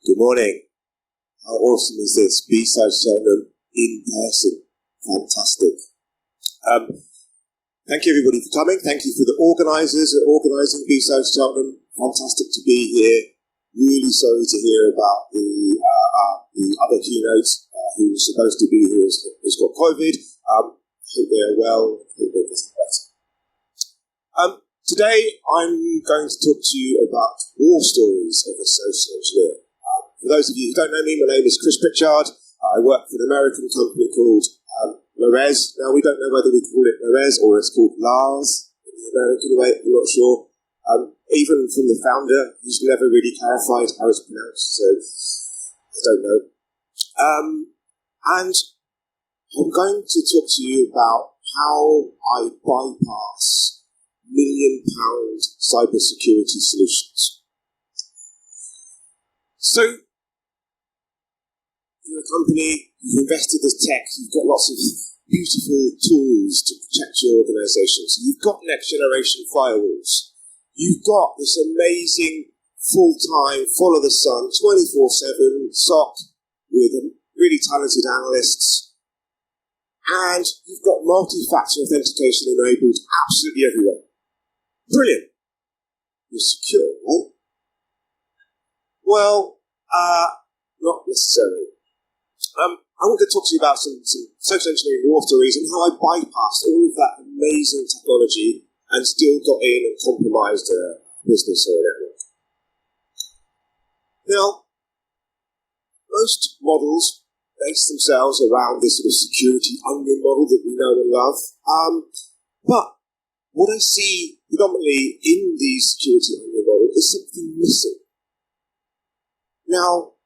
Good morning. How awesome is this? B-side Cheltenham in person. Fantastic. Thank you everybody for coming. Thank you for the organisers and organising B-side Cheltenham. Fantastic to be here. Really sorry to hear about the other keynote who was supposed to be here has got COVID. Hope they're well. Hope they're getting better. Today I'm going to talk to you about war stories of a social engineer. For those of you who don't know me, my name is Pritchard. I work for an American company called Lorez. Now, we don't know whether we call it Lorez or it's called Lars in the American way. I'm not sure. Even from the founder, he's never really clarified how it's pronounced, so I don't know. And I'm going to talk to you about how I bypass £1 million cybersecurity solutions. So, you're a company, you've invested in tech, you've got lots of beautiful tools to protect your organisation. So you've got next generation firewalls. You've got this amazing full-time, follow the sun, 24/7 SOC with really talented analysts. And you've got multi-factor authentication enabled absolutely everywhere. Brilliant. You're secure, right? Well, not necessarily. I want to talk to you about some social engineering war stories and how I bypassed all of that amazing technology and still got in and compromised a business or a network. Now, most models base themselves around this sort of security onion model that we know and love. But what I see predominantly in the security onion model is something missing. Now,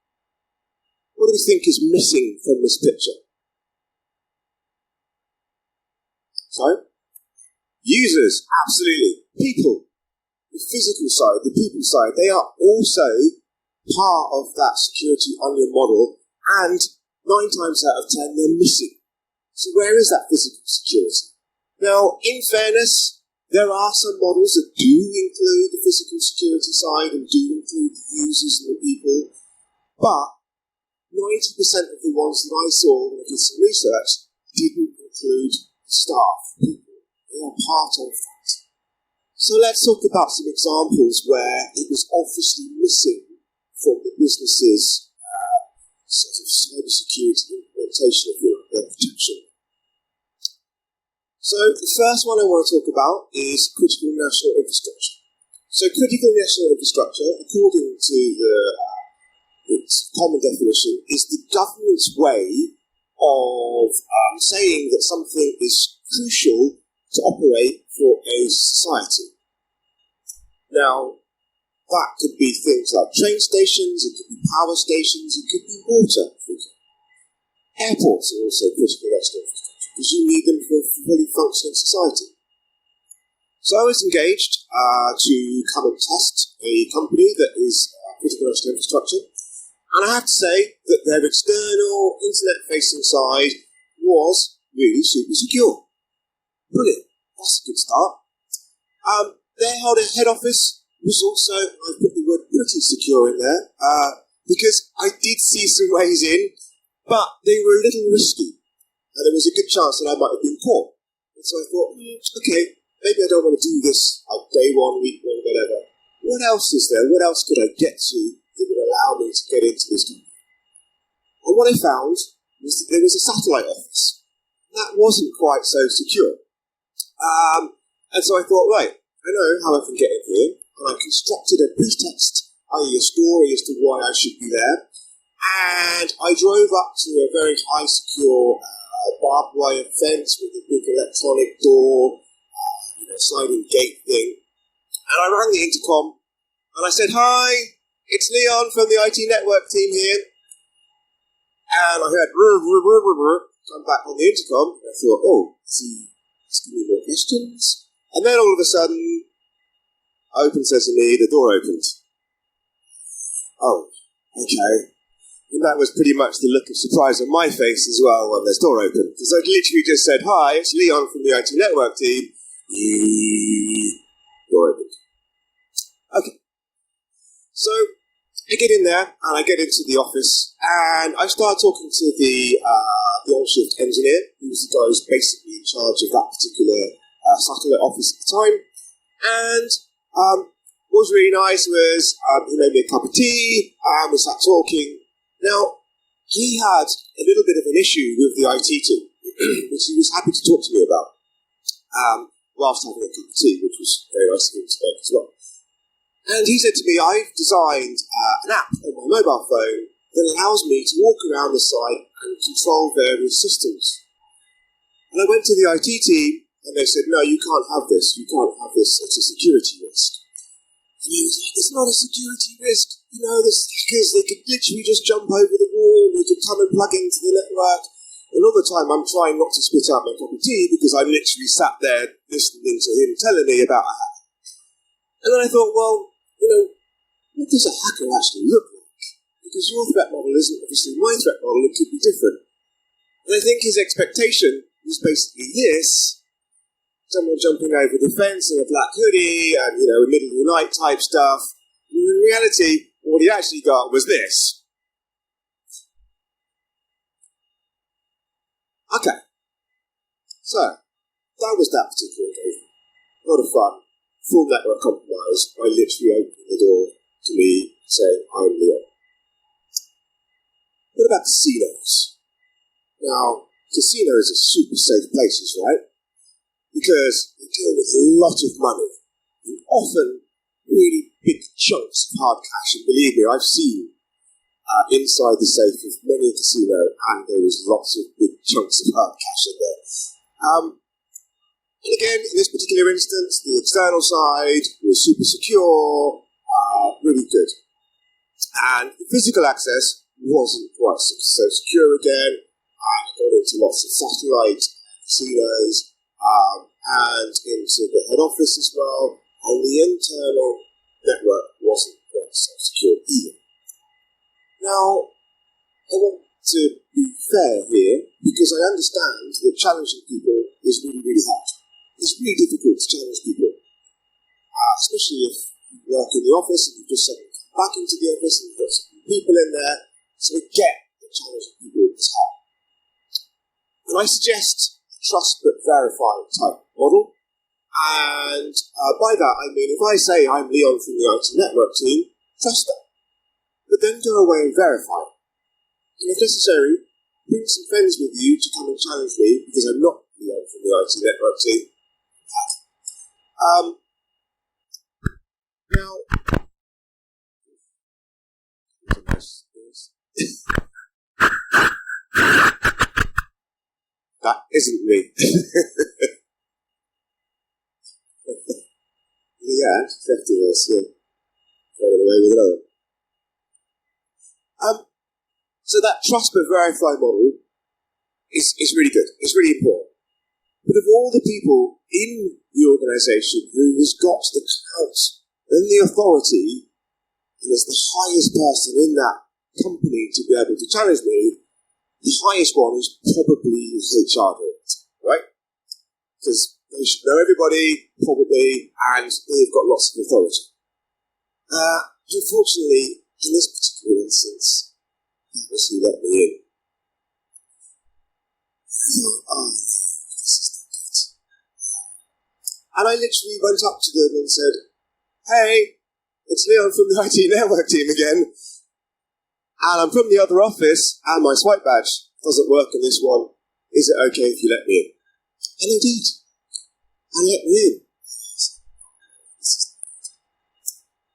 what do we think is missing from this picture? So, users, absolutely. People, the physical side, the people side, they are also part of that security onion model, and 9 times out of 10 they're missing. So where is that physical security? Now, in fairness, there are some models that do include the physical security side and do include the users and the people, but 90% of the ones that I saw when I did some research didn't include the staff, people. They are part of that. So let's talk about some examples where it was obviously missing from the business's sort of cybersecurity implementation, if you like, their protection. So the first one I want to talk about is critical national infrastructure. So critical national infrastructure, according to its common definition, is the government's way of saying that something is crucial to operate for a society. Now, that could be things like train stations, it could be power stations, it could be water, for example. Airports are also critical national infrastructure because you need them for a fully functioning society. So I was engaged to come and test a company that is critical national infrastructure. And I have to say that their external internet-facing side was really super secure. Brilliant. That's a good start. Their head office was also, I put the word pretty secure in there, because I did see some ways in, but they were a little risky. And there was a good chance that I might have been caught. And so I thought, okay, maybe I don't want to do this like day one, week one, whatever. What else is there? What else could I get to that would allow me to get into this company? And what I found was that there was a satellite office. That wasn't quite so secure. And so I thought, right, I know how I can get in here. And I constructed a pretext, i.e. a story as to why I should be there. And I drove up to a very high secure barbed wire fence with a big electronic door, sliding gate thing. And I rang the intercom, and I said, "Hi, it's Leon from the IT network team here." And I heard, come back on the intercom, and I thought, oh, is he asking me more questions? And then all of a sudden, open sesame, the door opened. Oh, okay. And that was pretty much the look of surprise on my face as well when the door opened. Because I literally just said, "Hi, it's Leon from the IT network team." Door opened. Okay. So, get in there, and I get into the office, and I start talking to the on-shift engineer, who was the guy who was basically in charge of that particular satellite office at the time. And what was really nice was he made me a cup of tea, and we sat talking. Now, he had a little bit of an issue with the IT team, which he was happy to talk to me about, whilst having a cup of tea, which was very nice of him to make as well. And he said to me, I've designed an app on my mobile phone that allows me to walk around the site and control various systems. And I went to the IT team, and they said, no, you can't have this. You can't have this. It's a security risk. And he was like, it's not a security risk. You know, the hackers, they could literally just jump over the wall, they could come and plug into the network. And all the time, I'm trying not to spit out my cup of tea because I'm literally sat there listening to him telling me about a hack. And then I thought, well, you know, what does a hacker actually look like? Because your threat model isn't obviously my threat model, it could be different. And I think his expectation was basically this: someone jumping over the fence in a black hoodie and, you know, middle of the night type stuff. And in reality, what he actually got was this. Okay. So, that was that particular occasion. A lot of fun. Full network compromise. I literally opened the door to me saying, I'm Leo. What about casinos? Now, casinos are super safe places, right? Because they deal with a lot of money, and often really big chunks of hard cash. And believe me, I've seen inside the safe of many a casino, and there was lots of big chunks of hard cash in there. And again, in this particular instance, the external side was super secure, really good. And the physical access wasn't quite so secure again. I got into lots of satellite casinos, and into the head office as well, and the internal network wasn't quite so secure either. Now, I want to be fair here, because I understand that challenging people is really, really hard. It's really difficult to challenge people, especially if you work in the office and you just suddenly come back into the office and you've got some people in there, so I get that challenging people is hard. And I suggest a trust but verify type model, and by that I mean if I say I'm Leon from the IT network team, trust that, but then go away and verify it. And if necessary, bring some friends with you to come and challenge me because I'm not Leon from the IT network team. Now, that isn't me. Yeah, effectiveness, yeah. Going away with another. So that trust but verify model is really good. It's really important. But of all the people in the organisation who has got the clout and the authority, and is the highest person in that company to be able to challenge me, the highest one is probably the HR director, right? Because they should know everybody, probably, and they've got lots of authority. Unfortunately, in this particular instance, that was who let me in. I thought, this is not good. And I literally went up to them and said, hey, it's Leon from the IT network team again. And I'm from the other office, and my swipe badge doesn't work in this one. Is it okay if you let me in? And they did. And let me in.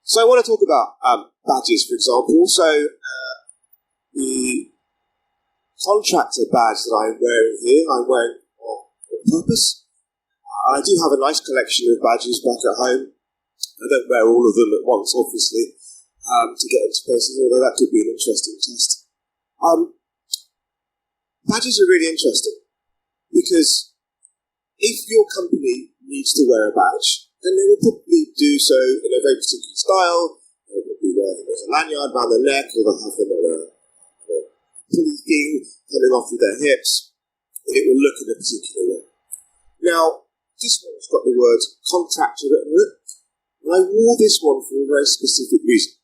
So I want to talk about badges, for example. So the contractor badge that I'm wearing here, I'm wearing on purpose. I do have a nice collection of badges back at home. I don't wear all of them at once, obviously, to get into places, although that could be an interesting test. Badges are really interesting, because if your company needs to wear a badge, then they will probably do so in a very particular style. They'll probably wear them as a lanyard around their neck, or they'll have them on a pulley thing coming off of their hips, and it will look in a particular way. Now, this one's got the word contractor written on it, and I wore this one for a very specific reason.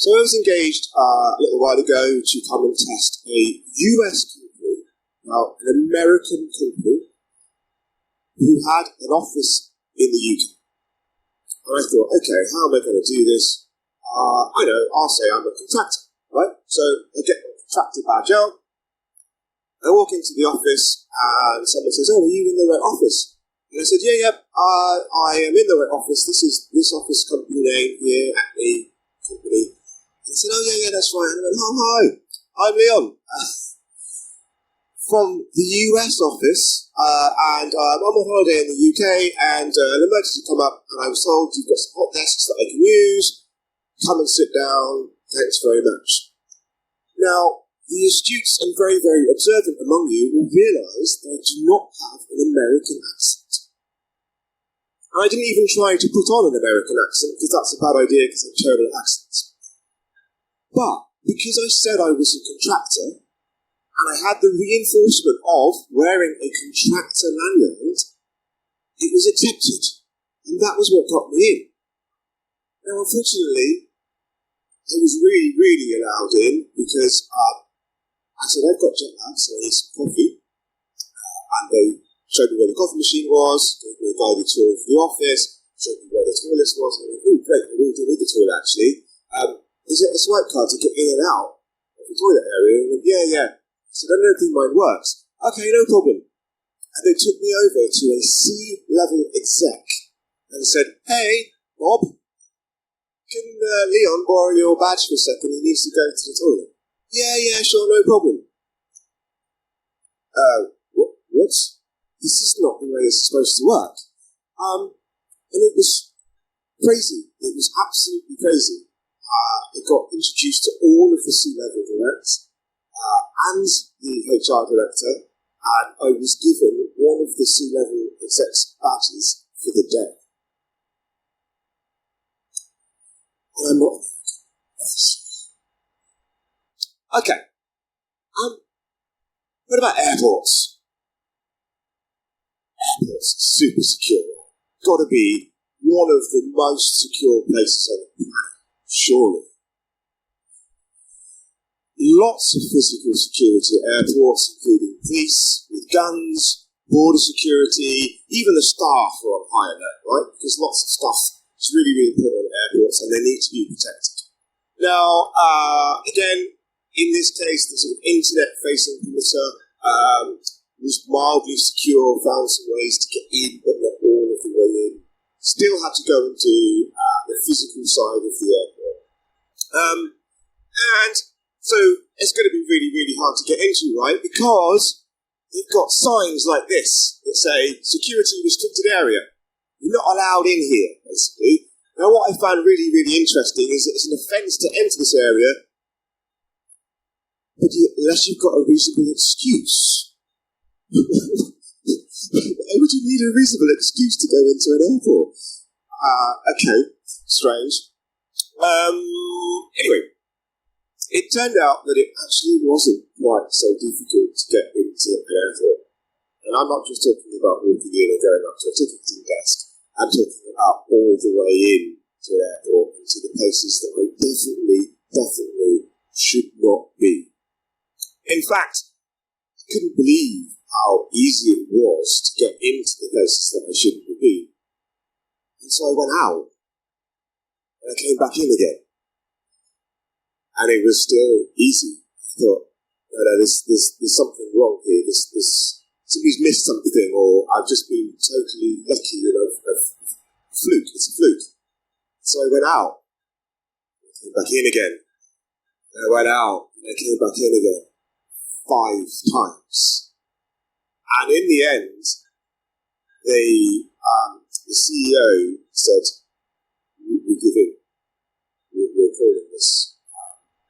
So I was engaged a little while ago to come and test a US company, now an American company, who had an office in the UK. And I thought, okay, how am I going to do this? I know, I'll say I'm a contractor, right? So I get my contractor badge out, I walk into the office, and someone says, oh, are you in the right office? And I said, yeah, I am in the right office. This is this office company name here at the company. He said, oh, yeah, that's right. And I went, oh, hi, I'm Leon from the US office, and I'm on holiday in the UK, and an emergency come up, and I was told you've got some hot desks that I can use. Come and sit down. Thanks very much. Now, the astute and very, very observant among you will realise that I do not have an American accent. I didn't even try to put on an American accent, because that's a bad idea, because I'm terrible at accents. But because I said I was a contractor, and I had the reinforcement of wearing a contractor lanyard, it was accepted. And that was what got me in. Now, unfortunately, I was really, really allowed in, because I said, I've got jet lag, so I need some coffee. And they showed me where the coffee machine was, gave me a guided tour of the office, showed me where the toilets was, and I went, oh, great, I really do need the toilet, actually. Is it a swipe card to get in and out of the toilet area? And I went, yeah. So I don't think mine works. Okay, no problem. And they took me over to a C-level exec and said, hey, Bob, can Leon borrow your badge for a second? He needs to go to the toilet. Yeah, sure, no problem. What? This is not the way it's supposed to work. And it was crazy. It was absolutely crazy. It got introduced to all of the C-level directs and the HR director, and I was given one of the C-level execs badges for the day. And I'm not. Okay. What about airports? Airports, super secure. Got to be one of the most secure places on the planet. Surely. Lots of physical security at airports, including police with guns, border security, even the staff are on high alert, right? Because lots of stuff is really, really important at airports and they need to be protected. Now, again, in this case, the sort of internet-facing perimeter was mildly secure, found some ways to get in, but not all of the way in. Still had to go and do the physical side of the airport. And so it's going to be really, really hard to get into, right? Because they've got signs like this that say, security restricted area. You're not allowed in here, basically. Now, what I found really, really interesting is that it's an offence to enter this area, but unless you've got a reasonable excuse. Why would you need a reasonable excuse to go into an airport? Okay, strange. Anyway, it turned out that it actually wasn't quite so difficult to get into an airport. And I'm not just talking about walking in and going up to a ticketing desk. I'm talking about all the way in to an airport and to the places that I definitely should not be. In fact, I couldn't believe how easy it was to get into the places that I shouldn't have been. And so I went out, and I came back in again. And it was still easy. I thought, no, there's something wrong here. Somebody's missed something, or I've just been totally lucky, fluke. It's a fluke. So I went out, and I came back in again. And I went out, and I came back in again 5 times. And in the end, the CEO said, we give in. We're calling this.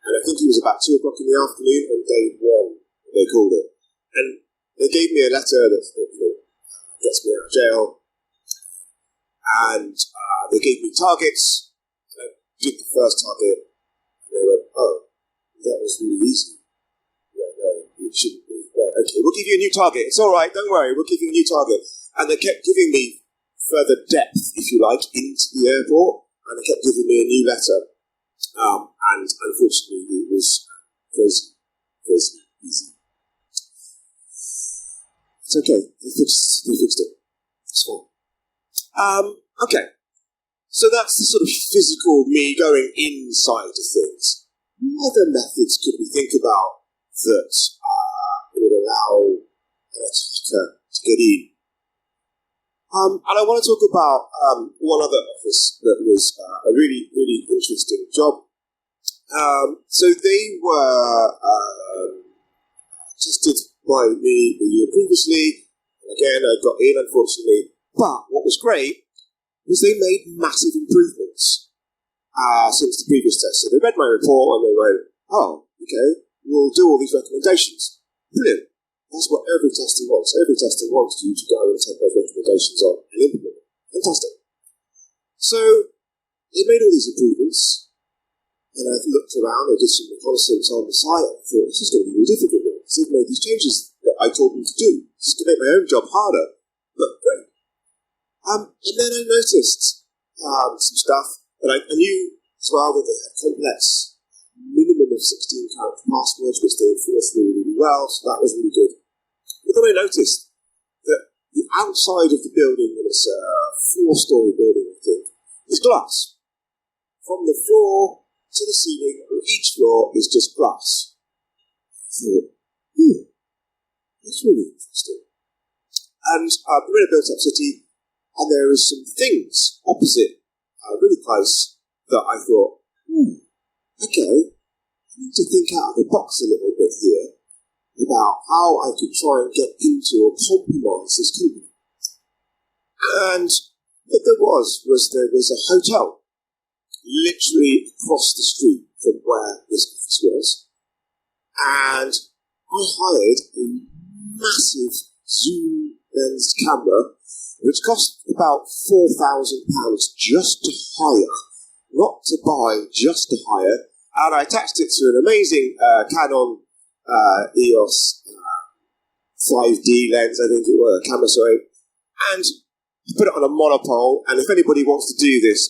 And I think it was about 2 o'clock in the afternoon on day 1, they called it. And they gave me a letter that gets me out of jail. And they gave me targets. And I did the first target. And they went, oh, that was really easy. Yeah, no, it shouldn't be. Right, okay, we'll give you a new target. It's all right, don't worry, we'll give you a new target. And they kept giving me further depth, if you like, into the airport. And they kept giving me a new letter. and unfortunately it was crazy easy. It's okay, they fixed it. It's fine. Okay, so that's the sort of physical me going inside of things. What other methods could we think about that would allow an attacker to get in? And I want to talk about one other office that was a really, really interesting job. So they were tested by me the year previously. Again, I got in, unfortunately. But what was great was they made massive improvements since the previous test. So they read my report and they went, oh, okay, we'll do all these recommendations. Brilliant. That's what every tester wants. Every tester wants you to go and take those recommendations on and implement them. Fantastic. So they made all these improvements. And I looked around, I did some reconnaissance on the site, and I thought, this is going to be really difficult. Because they've made these changes that I told them to do. This is going to make my own job harder. But great. And then I noticed some stuff, and I knew as well that they had complex, minimum of 16 character passwords, which they enforced really, really well, so that was really good. But then I noticed that the outside of the building, and it's a 4-story building, I think, is glass. From the floor to the ceiling, on each floor is just glass. I thought, that's really interesting. And we're in a built-up city, and there are some things opposite, really close, that I thought, okay, I need to think out of the box a little bit here about how I could try and get into or compromise this company. And what there was a hotel literally across the street from where this office was, and I hired a massive zoom lens camera, which cost about £4,000 just to hire, not to buy, just to hire, and I attached it to an amazing Canon EOS 5D lens, I think it was, camera, sorry, and put it on a monopole. And if anybody wants to do this,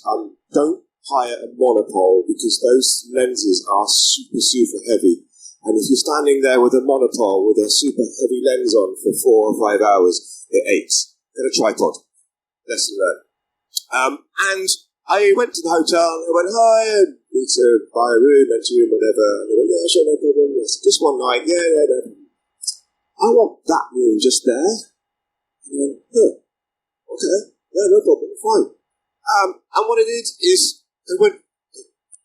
don't hire a monopole, because those lenses are super, super heavy. And if you're standing there with a monopole with a super heavy lens on for 4 or 5 hours, it aches. Get a tripod. Lesson learned. And I went to the hotel and I went, hi, I need to buy a room, rent a room, whatever. And they went, yeah, sure, no problem. Yes, just one night. Yeah, no problem. I want that room just there. And I went, okay, yeah, no problem, fine. And what I did is I went,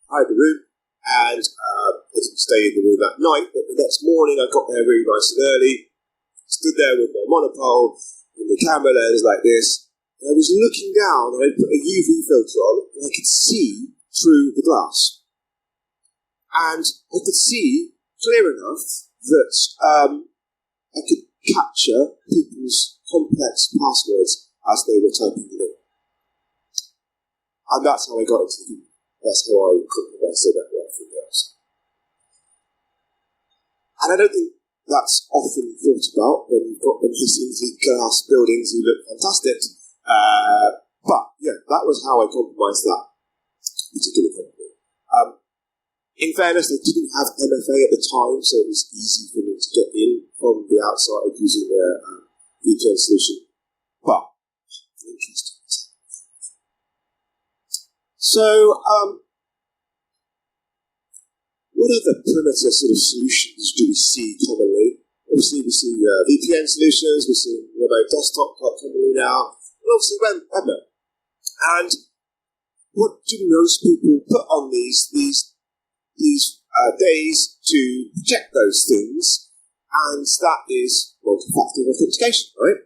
hired the room, and I didn't stay in the room that night, but the next morning I got there really nice and early, stood there with my monopole and the camera lens like this, and I was looking down and I put a UV filter on and I could see through the glass. And I could see clear enough that I could capture people's complex passwords as they were typing them in. And that's how I got into the That's how I say that right from the outside. And I don't think that's often thought about when you've got them hissing glass buildings who look fantastic. But yeah, that was how I compromised that particular company. In fairness, they didn't have MFA at the time, so it was easy for me to get in from the outside using their VPN solution. But interesting. So, what other perimeter sort of solutions do we see commonly? Obviously, we see VPN solutions, we see remote desktop quite commonly now, and obviously webmail. And what do most people put on these days to protect those things? And that is multi-factor authentication, right?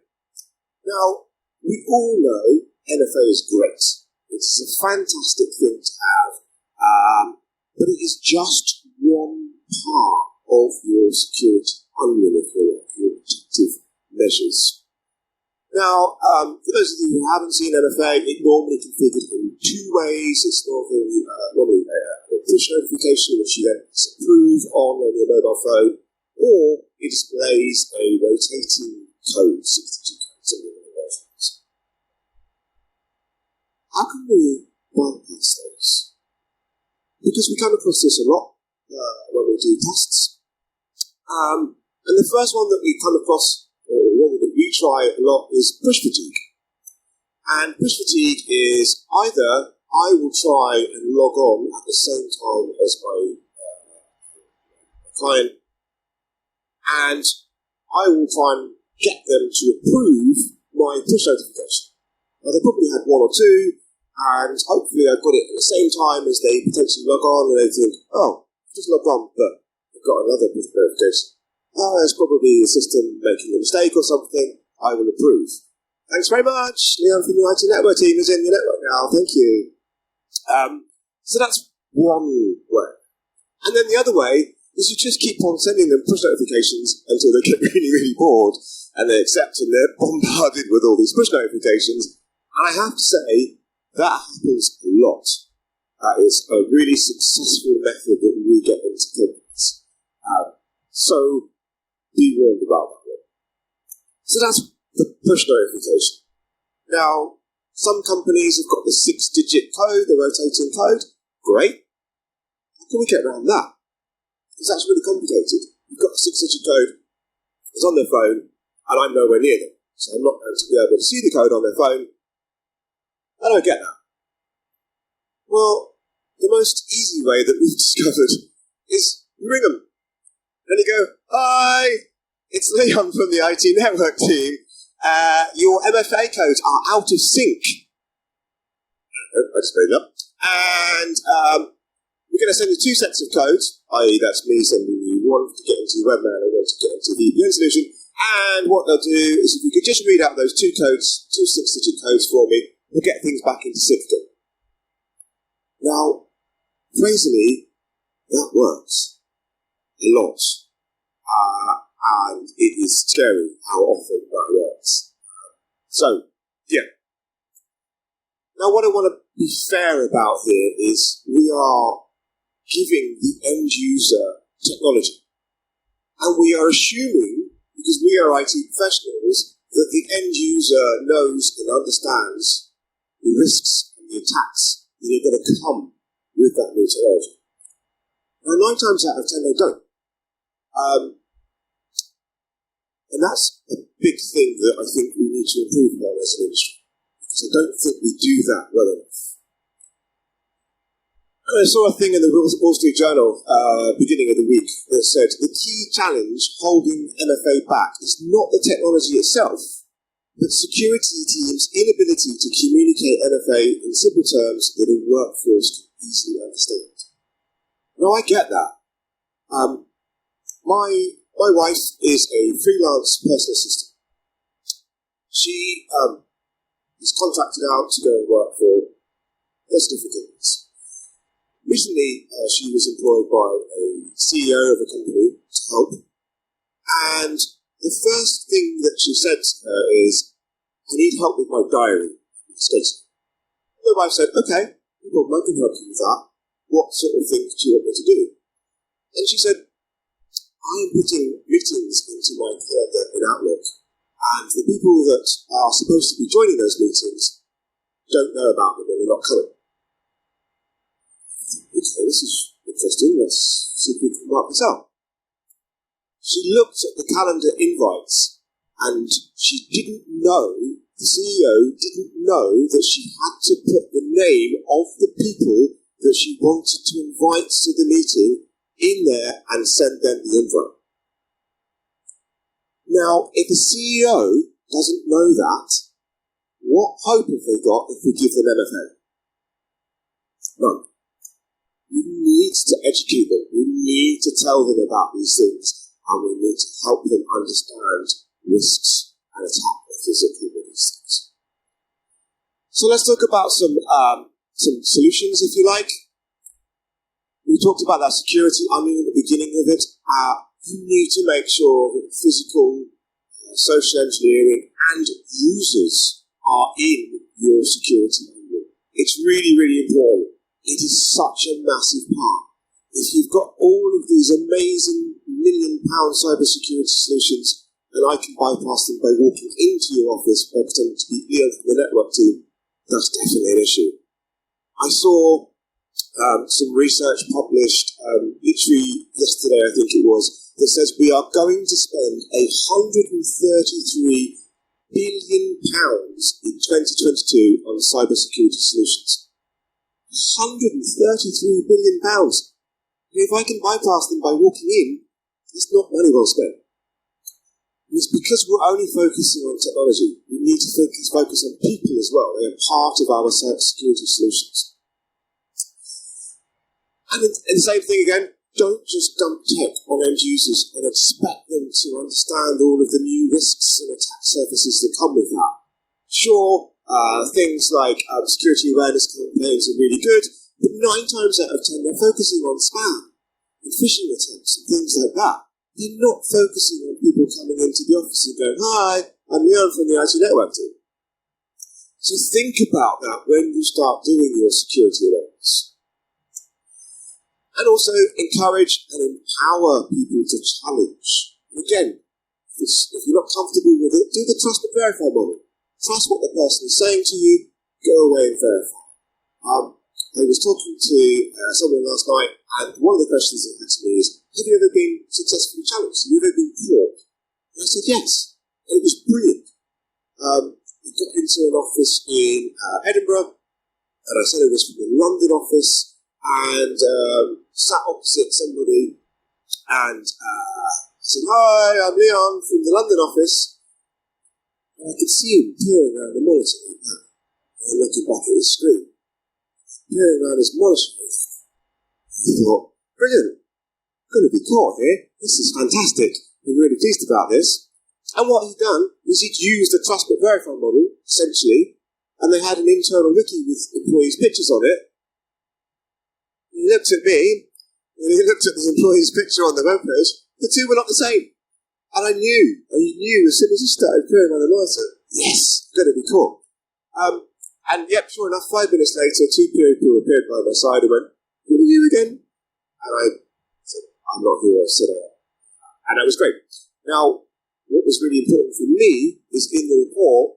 Now, we all know NFA is great. It's a fantastic thing to have, but it is just one part of your security onion, if you like, your protective measures. Now, for those of you who haven't seen MFA, it normally configured in 2 ways. It's normally a push notification, which you then approve on your mobile phone, or it displays a rotating code, 62 codes on your mobile phones. How can we bypass those? because we come across this a lot when we do tests. And the first one that we come across, or one that we try a lot, is push fatigue. And push fatigue is either I will try and log on at the same time as my client, and I will try and get them to approve my push notification. Now, they probably had one or two, and hopefully I got it at the same time as they potentially log on, and they think, oh, just logged on, but I've got another push notification. Oh, it's probably the system making a mistake or something. I will approve. Thanks very much. Leon from the IT Network team is in the network now. Thank you. So that's one way. And then the other way is you just keep on sending them push notifications until they get really, really bored and they accept and they're bombarded with all these push notifications. And I have to say, that happens a lot. That is a really successful method that we get into companies. So be warned about that one. So that's the push notification. Now, some companies have got the 6-digit code, the rotating code. Great. How can we get around that? Because that's really complicated. You've got the 6-digit code, it's on their phone, and I'm nowhere near them. So I'm not going to be able to see the code on their phone. I don't get that. Well, the most easy way that we've discovered is you ring them. And you go, hi, it's Leon from the IT Network team. Your MFA codes are out of sync. I just made it up. And we're going to send you 2 sets of codes, i.e. that's me sending you one to get into webmail and one to get into the VPN solution. And what they'll do is if you could just read out those 2 codes, 2 6-digit codes for me, we'll get things back into sync again. Now, crazily, that works a lot. And it is scary how often that works. So, yeah. Now, what I want to be fair about here is we are giving the end user technology. And we are assuming, because we are IT professionals, that the end user knows and understands the risks and the attacks that are going to come with that new technology. Now, 9 times out of 10, they don't. And that's a big thing that I think we need to improve on as an industry, because I don't think we do that well enough. And I saw a thing in the Wall Street Journal beginning of the week that said the key challenge holding MFA back is not the technology itself, but security teams' inability to communicate MFA in simple terms that a workforce can easily understand. Now, I get that. My wife is a freelance personal assistant. She is contracted out to go and work for lots of different companies. Recently, she was employed by a CEO of a company to help. And the first thing that she said to her is, I need help with my diary. My wife said, okay, well, I can help you with that. What sort of things do you want me to do? And she said, I'm putting meetings into my calendar in Outlook, and the people that are supposed to be joining those meetings don't know about them and they're not coming. Okay, this is interesting. Let's see if we can mark this out. She looked at the calendar invites, and she didn't know, the CEO didn't know that she had to put the name of the people that she wanted to invite to the meeting in there and send them the invite. Now, if the CEO doesn't know that, what hope have they got if we give them MFA? None. We need to educate them. We need to tell them about these things, and we need to help them understand risks and attack the physical with these things. So let's talk about some solutions, if you like. We talked about that security onion at the beginning of it. You need to make sure that physical, social engineering, and users are in your security onion. It's really, really important. It is such a massive part. If you've got all of these amazing £1 million cybersecurity solutions, and I can bypass them by walking into your office by pretending to be Leon from the network team, that's definitely an issue. I saw some research published literally yesterday, I think it was, that says we are going to spend £133 billion in 2022 on cybersecurity solutions. £133 billion. If I can bypass them by walking in, it's not money well spent. It's because we're only focusing on technology. We need to focus on people as well. They're part of our security solutions. And the same thing again, don't just dump tech on end users and expect them to understand all of the new risks and attack surfaces that come with that. Sure, things like security awareness campaigns are really good, but 9 times out of 10 they're focusing on spam and phishing attempts and things like that. They're not focusing on people coming into the office and going, "Hi, I'm Leon from the IT network team." So think about that when you start doing your security awareness. And also encourage and empower people to challenge. And again, if you're not comfortable with it, do the trust but verify model. Trust what the person is saying to you, go away and verify. I was talking to someone last night, and one of the questions they asked me is, have you ever been successfully challenged? Have you ever been caught? And I said, yes. And it was brilliant. We got into an office in Edinburgh, and I said it was from the London office, and sat opposite somebody, and I said, "Hi, I'm Leon from the London office." And I could see him peering around the monitor like that, and looking back at his screen. Peering around his monitor. I thought, brilliant. I'm going to be caught here. This is fantastic. I'm really pleased about this. And what he'd done was he'd used the trust but verify model, essentially, and they had an internal wiki with employees' pictures on it. He looked at me, and he looked at his employee's picture on the webpage. The two were not the same. And I knew as soon as he started peering around the monitor, yes, I'm going to be caught. And yep, sure enough, 5 minutes later, 2 people appeared by my side and went, "Who are you again?" And I said, "I'm not who I said I am." And that was great. Now, what was really important for me is in the report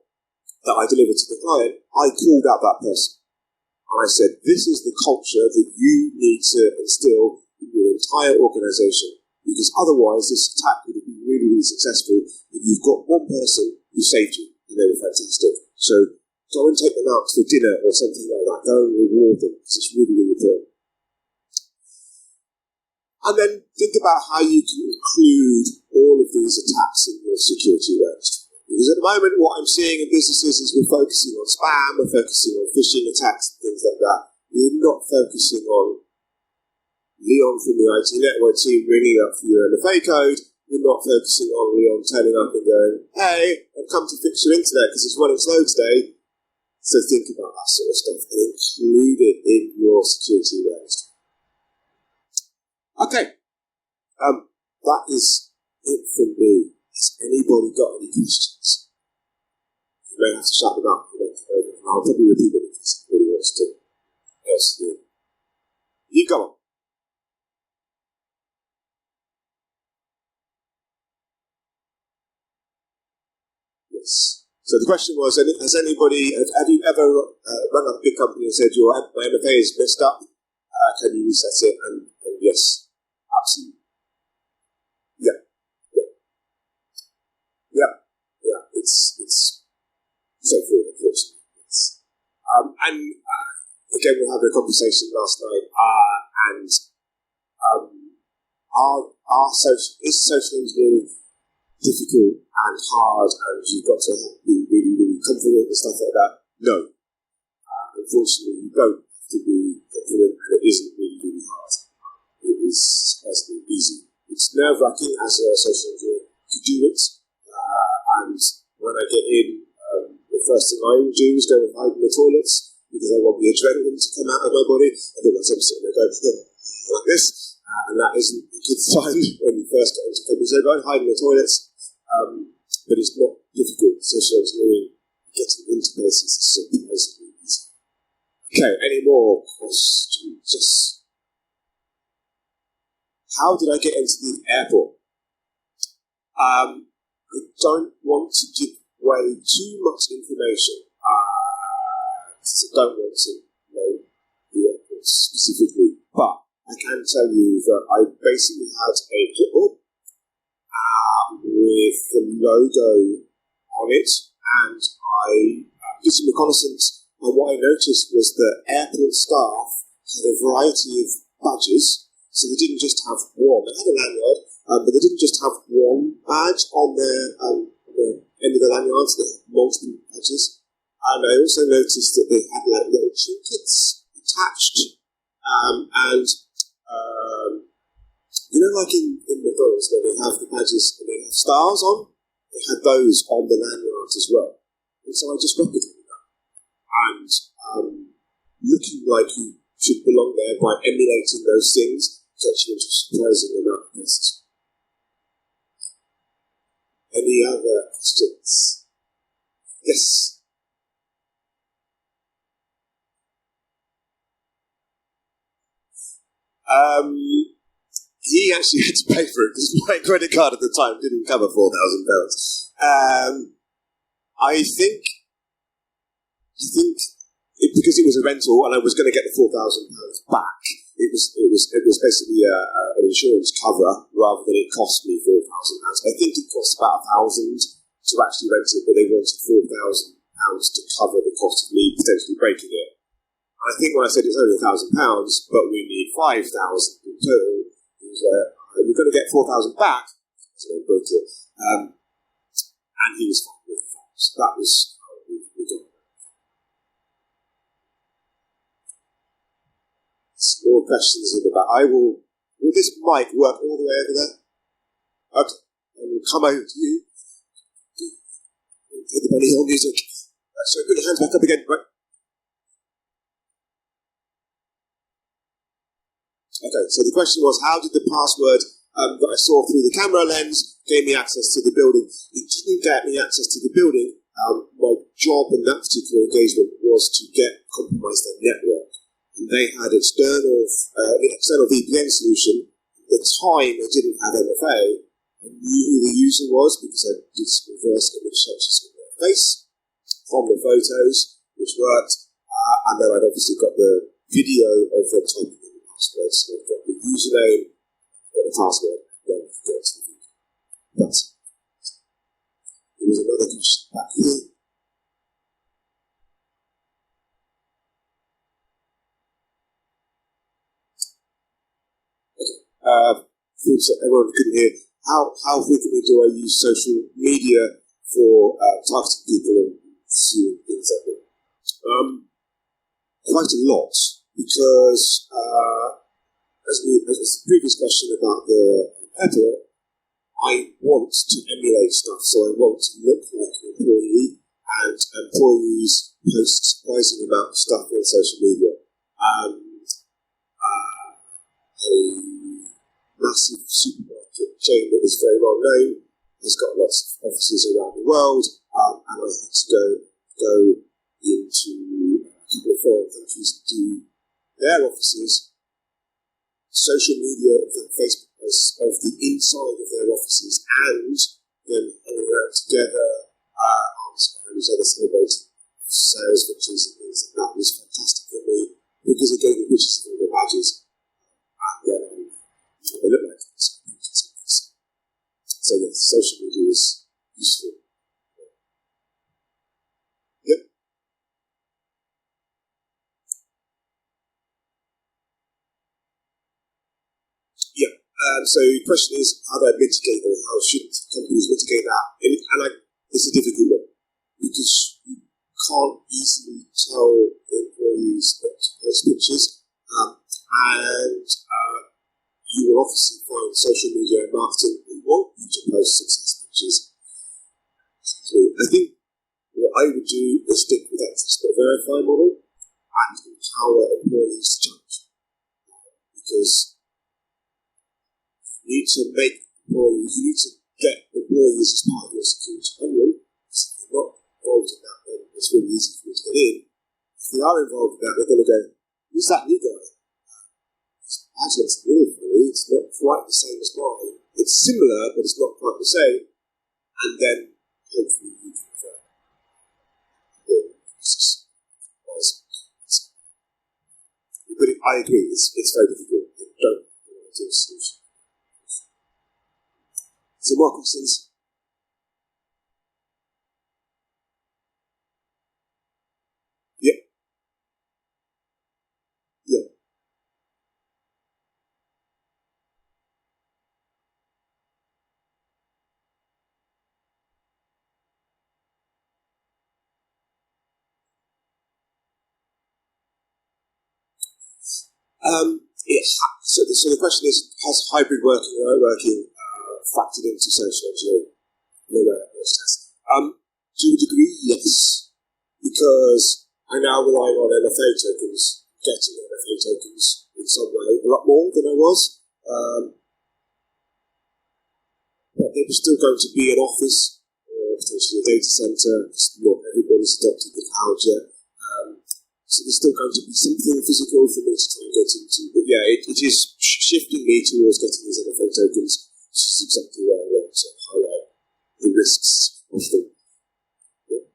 that I delivered to the client, I called out that person. And I said, this is the culture that you need to instill in your entire organisation, because otherwise this attack would have been really, really successful if you've got one person who saved you, and they were fantastic. So go and take them out for dinner or something like that. Go and reward them, because it's really, really important. And then think about how you can include all of these attacks in your security awareness. Because at the moment, what I'm seeing in businesses is we're focusing on spam, we're focusing on phishing attacks and things like that. We're not focusing on Leon from the IT network team ringing up for your MFA code. We're not focusing on Leon turning up and going, "Hey, I've come to fix your internet because it's running slow today." So think about that sort of stuff and include it in your security awareness. Okay, that is it from me. Has anybody got any questions? You may have to shut them up. I'll probably repeat it if somebody wants to else do. You go on. Yes. So the question was, have you ever run up a big company and said, my MFA is messed up, can you reset it? And yes, absolutely. Yeah, it's so true, unfortunately. And again, we had a conversation last night, and social engineering difficult and hard, and you've got to be really, really confident and stuff like that? No. Unfortunately, you don't have to be confident, and it isn't really, really hard. It is surprisingly easy. It's nerve-wracking as a social engineer to do it, and when I get in, the first thing I will do is go and hide in the toilets, because I want the adrenaline to come out of my body. Otherwise, I'm sitting there going like this, and that isn't a good sign when you first get into companies. So go and hide in the toilets, but it's not difficult. Social engineering, getting into places is surprisingly easy. Okay, any more questions? How did I get into the airport? I don't want to give away too much information. So don't want to know the airport. specifically, but I can tell you that I basically had a clipboard with the logo on it, and I did some reconnaissance, and what I noticed was that airport staff had a variety of badges, so they didn't just have one. They had a lanyard, but they didn't just have one badge on the end of the lanyards. They had multiple badges, and I also noticed that they had like little trinkets attached, and you know, like in McDonald's where they have the badges and they have stars on, they had those on the lanyards as well. And so I just replicated that. And looking like you should belong there by emulating those things gets you into a surprising amount of places. Any other questions? Yes. He actually had to pay for it because my credit card at the time didn't cover £4,000. I think because it was a rental and I was going to get the £4,000 back, it was basically an insurance cover rather than it cost me £4,000. I think it cost about £1,000 to actually rent it, but they wanted £4,000 to cover the cost of me potentially breaking it. I think when I said it's only £1,000, but we need £5,000 in total, it was you're going to get £4,000 back. So I broke it, and he was fine with that. So that was we got it. Some more questions in the back. Will this mic work all the way over there? Okay, I will come over to you. Hit the belly on music. So put your hands back up again. Right. Okay, so the question was, how did the password that I saw through the camera lens gain me access to the building? It didn't get me access to the building. My job in that particular engagement was to get compromised their network. And they had the external VPN solution. At the time, they didn't have MFA. I knew who the user was because I did some reverse image searches with their face from the photos, which worked. And then I'd obviously got the video of them typing in the password. So I've got the username, got the password, then got to the video. That's it. There was another question back here. Everyone couldn't hear. How frequently do I use social media for targeting people and seeing things like that? Quite a lot, because as the previous question about the editor, I want to emulate stuff, so I want to look like an employee, and employees post surprising amount of stuff on social media. A massive supermarket chain that was very well known has got lots of offices around the world, and I had to go into a couple of foreign countries to do their offices, social media, Facebook posts of the inside of their offices, and them hanging out together on these other celebrating sales victories and things, and that was fantastic for me because it gave me pictures of all the badges, and they look like this. So yes, social media is useful. Yep. Yeah. So the question is, how do I mitigate, or how should companies mitigate that? And it's a difficult one because you can't easily tell employees not to post pictures, and you will obviously find social media and marketing who want you to post success pictures. So I think what I would do is stick with that expert verify model and empower employees to judge. Because you need to get employees as part of your security only. So if they're not involved in that, then it's really easy for them to get in. If they are involved in that, they're going to go, who's that new guy? Actually, it's really funny. It's not quite the same as mine. It's similar, but it's not quite the same. And then, hopefully, you can confirm. But I agree, it's very difficult. Don't do a solution. Some more questions? Yep. Yeah. Yes. So the question is, has hybrid working or remote working factored into social engineering? To a degree, yes. Because I'm now relying on MFA tokens, getting MFA tokens in some way, a lot more than I was. But there was still going to be an office, or potentially a data centre. Not everybody's adopted the cloud yet. So there's still going to be something physical for me to try and get into. But yeah, it is shifting me towards getting these MFA tokens, which is exactly where I want to highlight the risks of them. Yeah.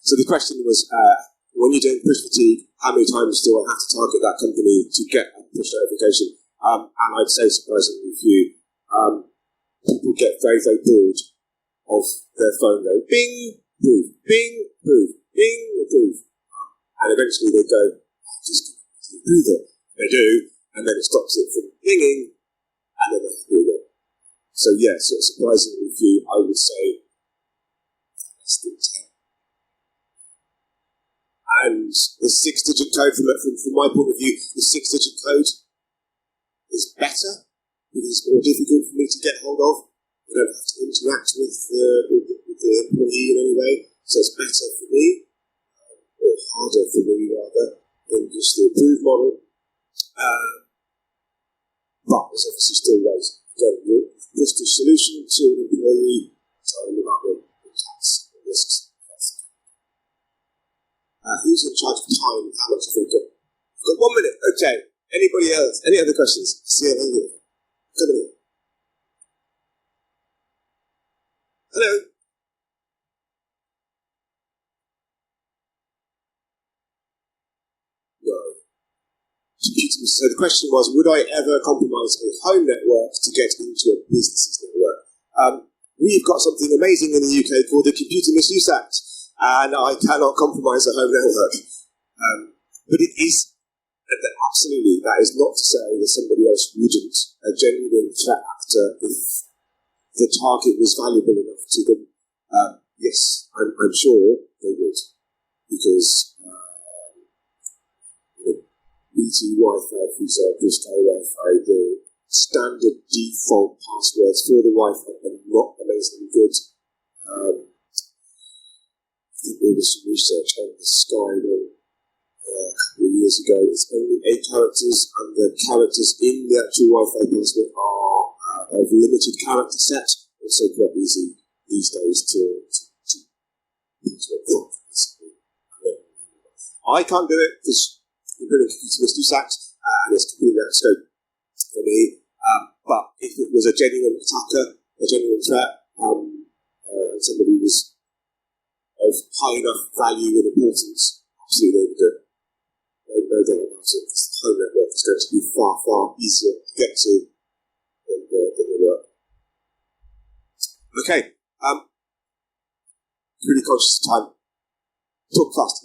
So the question was, when you're doing push fatigue, how many times do I have to target that company to get a push notification? And I'd say surprisingly few. People get very, very bored of their phone going, bing, approve, bing, approve, bing, approve. And eventually they go, just approve it. They do, and then it stops it from binging, and then they approve it. So yes, yeah, so surprisingly few, I would say less than 10. And the 6-digit code, from my point of view, the 6-digit code is better, because it's more difficult for me to get hold of. I don't have to interact with the employee in any way, so it's better for me, or harder for me rather, than just the approved model. But there's obviously still ways. Again, just a solution to an employee, telling them about the tax risks. Who's in charge of time? How much have we got? We've got 1 minute. Okay. Anybody else? Any other questions? See you later. Come in. Hello. No. So the question was, would I ever compromise a home network to get into a business's network? We've got something amazing in the UK called the Computer Misuse Act, and I cannot compromise a home network. But it is, absolutely, that is not to say that somebody else wouldn't. A genuine threat actor, if the target was valuable enough to them, yes, I'm sure they would. Because BT Wi-Fi, for example, Sky Wi-Fi, the standard default passwords for the Wi-Fi are not amazingly good. I think there was some research on the Sky one a couple of years ago. It's only 8 characters, and the characters in the actual Wi-Fi password are of limited character set. It's so quite easy these days to I can't do it because I'm putting a computer misuse act, and it's completely out of scope for me. But if it was a genuine attacker, a genuine threat, and somebody was of high enough value and importance, absolutely they would do it. No doubt about it. The home network is going to be far, far easier to get to than the work. Okay. Really conscious of time. Talk fast.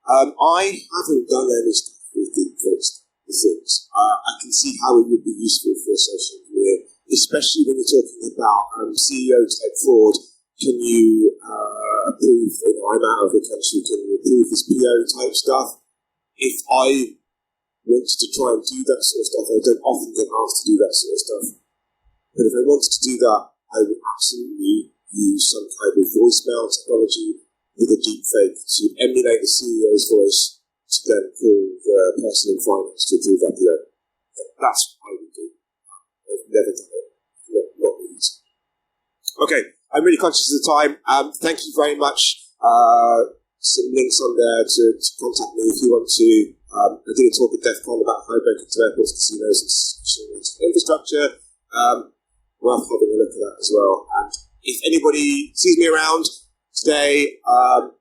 I haven't done any stuff with deepfakes things. I can see how it would be useful for a social engineer, especially when you're talking about CEO type fraud. Can you approve, I'm out of the country, can you approve this PO type stuff? If I wanted to try and do that sort of stuff, I don't often get asked to do that sort of stuff. But if I wanted to do that, I would absolutely use some kind of voicemail technology with a deepfake to emulate the CEO's voice to then call the person in finance to approve that PO. That's what I would do. I've never done it. Not really easy. Okay, I'm really conscious of the time. Thank you very much. some links on there to contact me if you want to. I did a talk at DEF CON about high-breaking to airports, casinos, and infrastructure. Worth having a look at that as well. And if anybody sees me around today,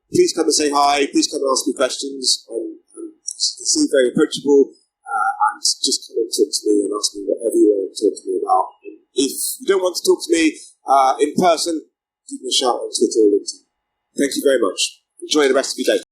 please come and say hi. Please come and ask me questions. You seem very approachable. And just come and talk to me and ask me whatever you want to talk to me about. And if you don't want to talk to me in person, give me a shout on Twitter or LinkedIn. Thank you very much. Enjoy the rest of your day.